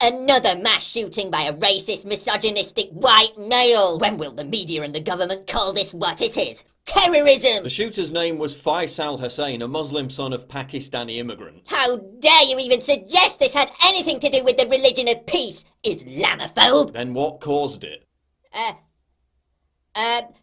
Another mass shooting by a racist, misogynistic white male. When will the media and the government call this what it is? Terrorism! The shooter's name was Faisal Hussain, a Muslim son of Pakistani immigrants. How dare you even suggest this had anything to do with the religion of peace, Islamophobe! Then what caused it?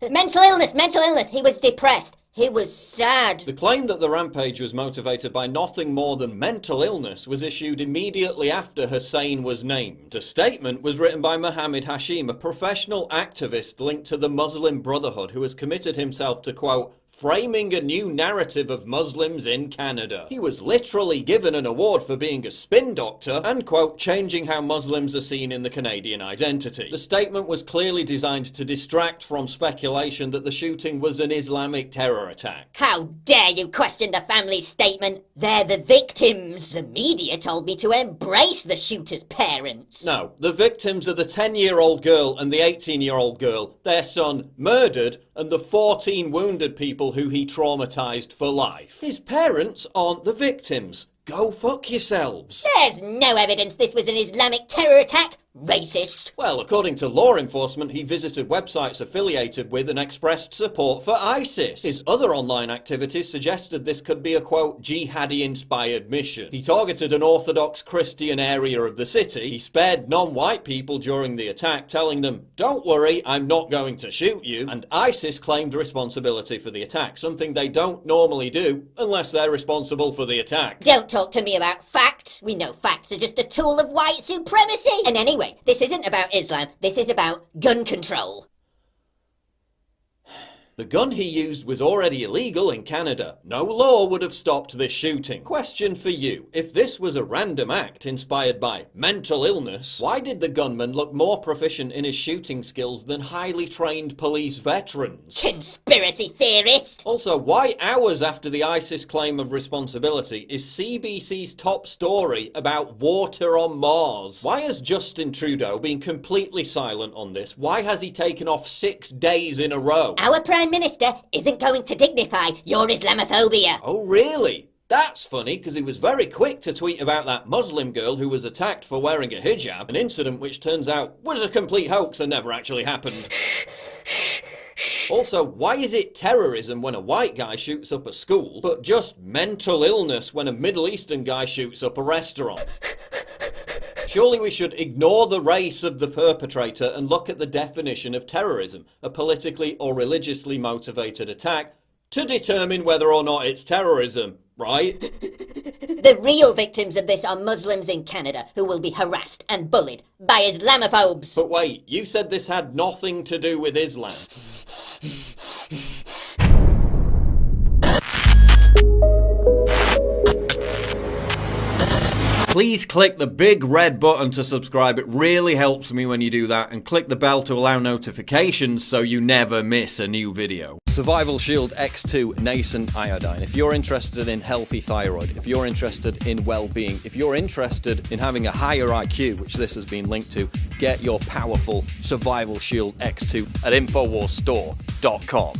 Mental illness. He was depressed. He was sad. The claim that the rampage was motivated by nothing more than mental illness was issued immediately after Hussain was named. A statement was written by Mohammed Hashim, a professional activist linked to the Muslim Brotherhood, who has committed himself to, quote, framing a new narrative of Muslims in Canada. He was literally given an award for being a spin doctor and, quote, changing how Muslims are seen in the Canadian identity. The statement was clearly designed to distract from speculation that the shooting was an Islamic terror attack. How dare you question the family's statement? They're the victims. The media told me to embrace the shooter's parents. No, the victims are the 10-year-old girl and the 18-year-old girl, their son murdered, and the 14 wounded people who he traumatized for life. His parents aren't the victims. Go fuck yourselves. There's no evidence this was an Islamic terror attack. Racist. Well, according to law enforcement, he visited websites affiliated with and expressed support for ISIS. His other online activities suggested this could be a, quote, jihadi-inspired mission. He targeted an Orthodox Christian area of the city. He spared non-white people during the attack, telling them, don't worry, I'm not going to shoot you. And ISIS claimed responsibility for the attack, something they don't normally do unless they're responsible for the attack. Don't talk to me about facts. We know facts are just a tool of white supremacy. And anyway, this isn't about Islam, this is about gun control. The gun he used was already illegal in Canada. No law would have stopped this shooting. Question for you. If this was a random act inspired by mental illness, why did the gunman look more proficient in his shooting skills than highly trained police veterans? Conspiracy theorist! Also, why hours after the ISIS claim of responsibility is CBC's top story about water on Mars? Why has Justin Trudeau been completely silent on this? Why has he taken off 6 days in a row? Our Prime Minister isn't going to dignify your Islamophobia. Oh, really? That's funny, because he was very quick to tweet about that Muslim girl who was attacked for wearing a hijab, an incident which turns out was a complete hoax and never actually happened. Also, why is it terrorism when a white guy shoots up a school, but just mental illness when a Middle Eastern guy shoots up a restaurant? Surely we should ignore the race of the perpetrator and look at the definition of terrorism, a politically or religiously motivated attack, to determine whether or not it's terrorism, right? The real victims of this are Muslims in Canada who will be harassed and bullied by Islamophobes. But wait, you said this had nothing to do with Islam. Please click the big red button to subscribe. It really helps me when you do that. And click the bell to allow notifications so you never miss a new video. Survival Shield X2 Nascent Iodine. If you're interested in healthy thyroid, if you're interested in well-being, if you're interested in having a higher IQ, which this has been linked to, get your powerful Survival Shield X2 at InfoWarsStore.com.